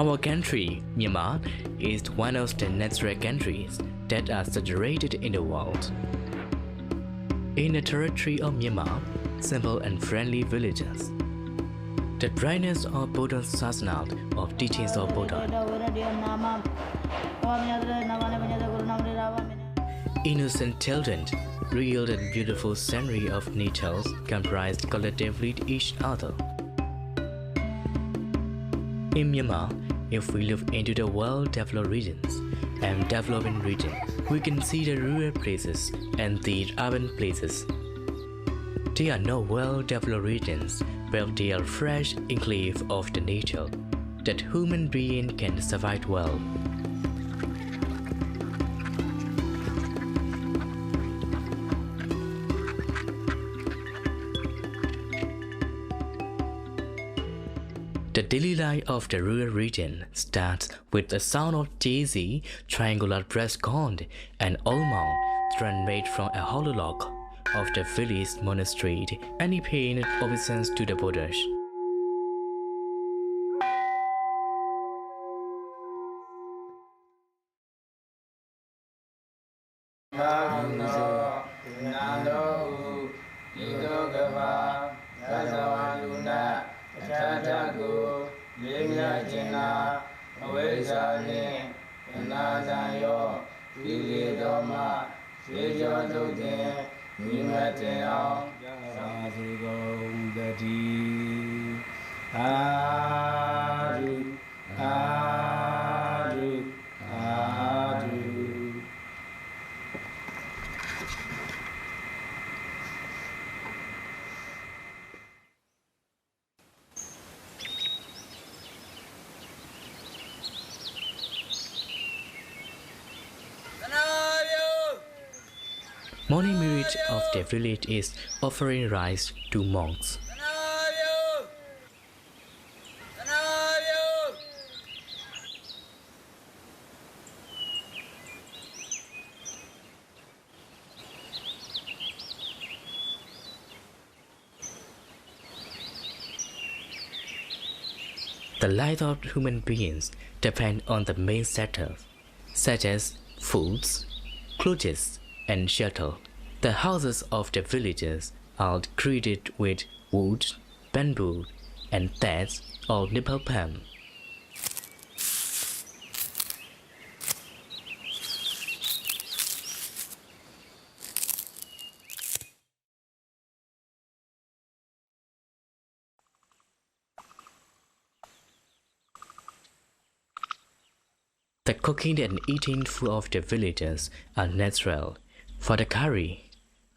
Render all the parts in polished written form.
Our country, Myanmar, is one of the natural countries that are saturated in the world. In the territory of Myanmar, simple and friendly villages. The brightness of Buddha's sasana of teachings of Buddha. Innocent children, real and beautiful scenery of nature comprised collectively each other. In Myanmar, if we look into the well-developed regions and developing regions, we can see the rural places and the urban places. There are no well-developed regions where they are fresh enclave of the nature that human being can survive well. The daily life of the rural region starts with the sound of daisy, triangular breast corn, and almond thread made from a hollow log of the village monastery, and he paid obeisance to the Buddhas. Morning merit of the village is offering rice to monks. The lives of human beings depend on the main sectors, such as foods, clothes, and shelter. The houses of the villages are created with wood, bamboo, and thatch or nipple palm. The cooking and eating food of the villagers are natural. For the curry,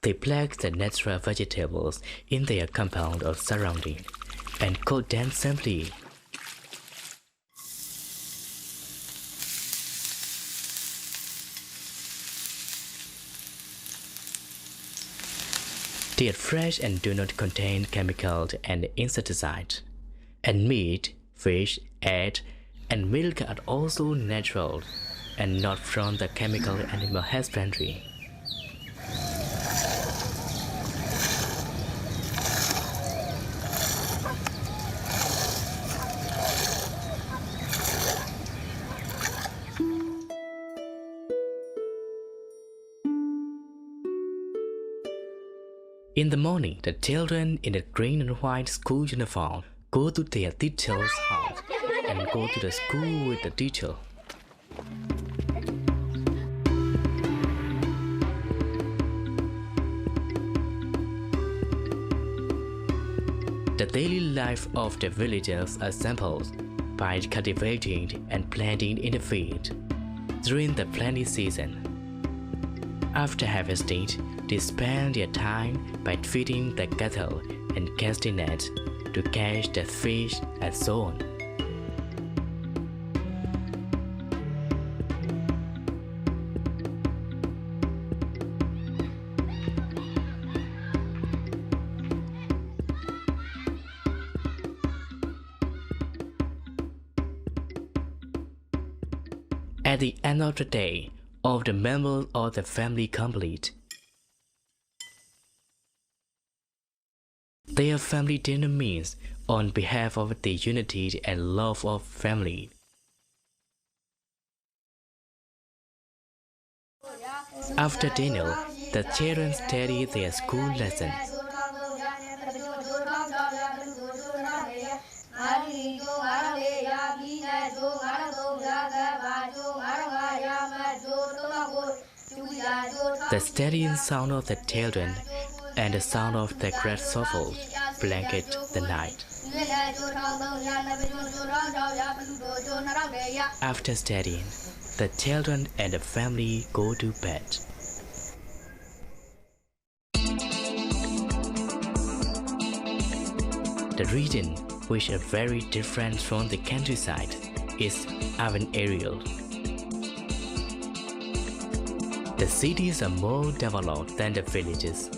they pluck the natural vegetables in their compound or surrounding and cook them simply. They are fresh and do not contain chemicals and insecticides. And meat, fish, egg, and milk are also natural and not from the chemical animal husbandry. In the morning, the children in the green and white school uniform go to their teacher's house and go to the school with the teacher. The daily life of the villagers are simple by cultivating and planting in the field during the planting season. After harvesting, they spend their time by feeding the cattle and casting nets to catch the fish and so on. At the end of the day, all the members of the family complete. Their family dinner means on behalf of the unity and love of family. After dinner, the children study their school lessons. The steady sound of the children and the sound of the grasshoppers blanket the night. After studying, the children and the family go to bed. The region, which is very different from the countryside, is urban area. The cities are more developed than the villages.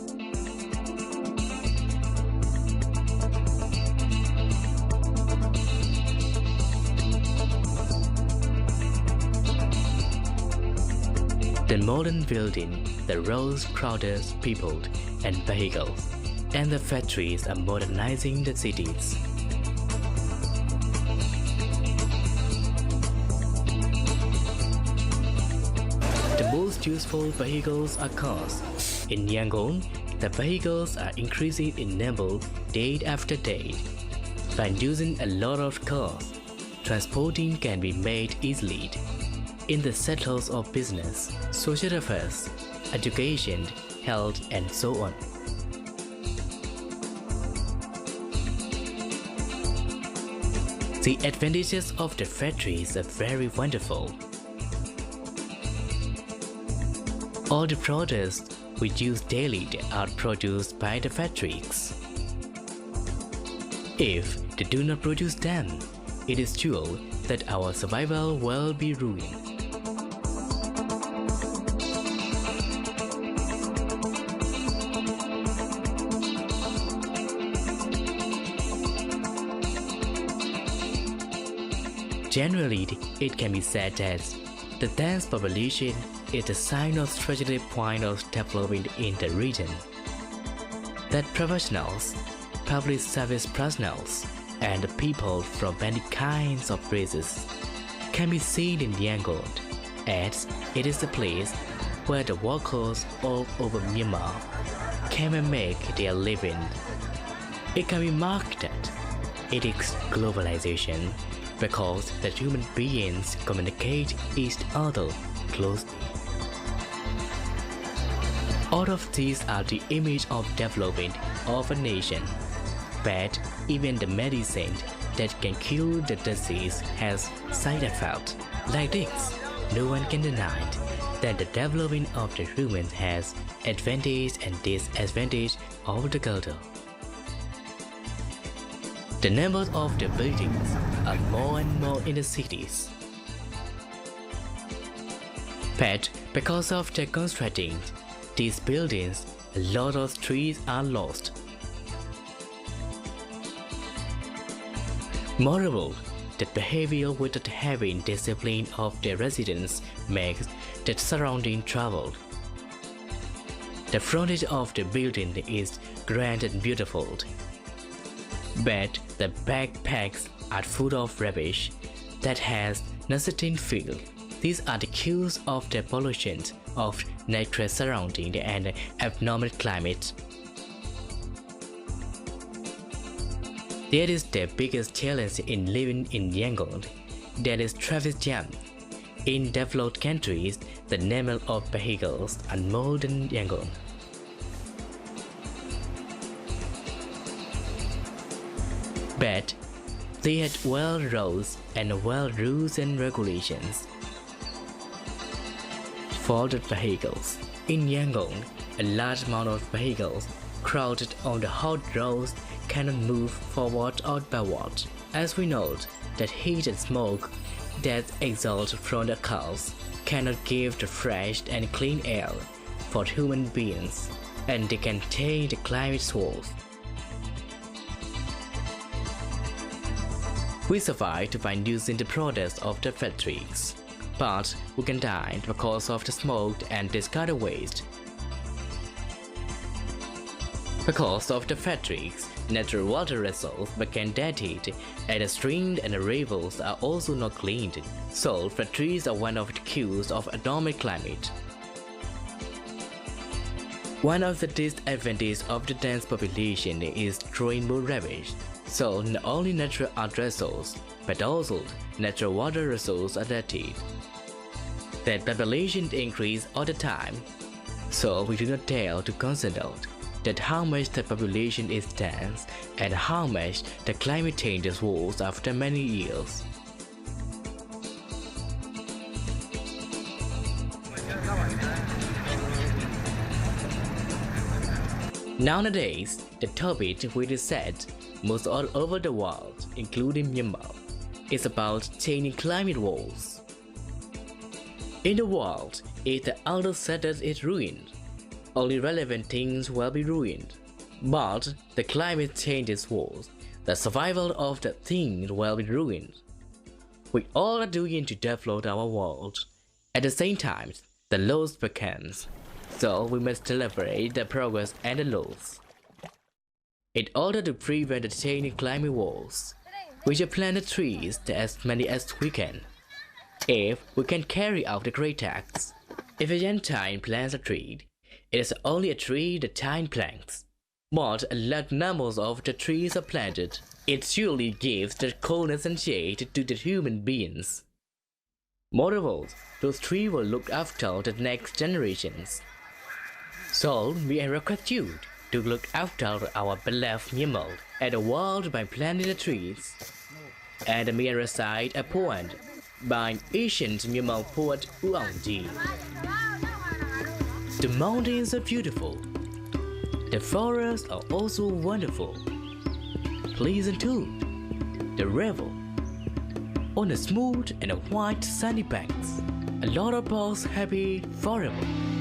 The modern building, the roads crowded, peopled, and vehicles, and the factories are modernizing the cities. The most useful vehicles are cars. In Yangon, the vehicles are increasing in number day after day. By using a lot of cars, transporting can be made easily. In the sectors of business, social affairs, education, health, and so on. The advantages of the factories are very wonderful. All the products we use daily are produced by the factories. If they do not produce them, it is sure that our survival will be ruined. Generally, it can be said that the dense population is the sign of strategic point of development in the region. That professionals, public service personnel, and people from many kinds of races can be seen in Yangon, as it is the place where the workers all over Myanmar come and make their living. It can be marked that it is globalization, because the human beings communicate each other closely. All of these are the image of development of a nation. But even the medicine that can cure the disease has side effects. Like this, no one can deny that the development of the human has advantage and disadvantage of the culture. The numbers of the buildings are more and more in the cities. But because of the constructing these buildings, a lot of trees are lost. Moreover, the behavior without having discipline of the residents makes the surrounding troubled. The frontage of the building is grand and beautiful, but the backpacks are full of rubbish that has nothing filled. These are the cures of the pollution of natural surrounding and abnormal climate. That is the biggest challenge in living in Yangon. That is traffic jam. In developed countries, the number of vehicles are more than Yangon. But they had well roads and well rules and regulations for the vehicles. In Yangon, a large amount of vehicles crowded on the hot roads cannot move forward or backward. As we know that heat and smoke that exhaust from the cars cannot give the fresh and clean air for human beings, and they can change the climate source. We survive by using the products of the factories, but we can die because of the smoke and discarded waste. Because of the factories, natural water resources became dirtied, and the streams and the rivers are also not cleaned. So factories are one of the cures of abnormal climate. One of the disadvantages of the dense population is drawing more rubbish, so not only natural art resources, but also natural water resources are dirtied. The population increase all the time, so we do not dare to consider that how much the population is dense and how much the climate changes was after many years. Nowadays, the topic which is said most all over the world, including Myanmar, is about changing climate wars. In the world, if the outer status is ruined, only relevant things will be ruined. But the climate changes wars, the survival of the things will be ruined. We all are doing to develop our world. At the same time, the loss becomes. So we must celebrate the progress and the loss. In order to prevent the changing climate wars, we should plant the trees as many as we can. If we can carry out the great task, if a young giant plants a tree, it is only a tree the giant plants. But a large numbers of the trees are planted, it surely gives the coolness and shade to the human beings. Moreover, those trees will look after the next generations. So we request you to look after our beloved Myanmar and the world by planting the trees. And may I recite a poem by ancient Myanmar poet Maung. The mountains are beautiful. The forests are also wonderful. Pleasant too, the river. On the smooth and white sandy banks, a lot of birds happy forever.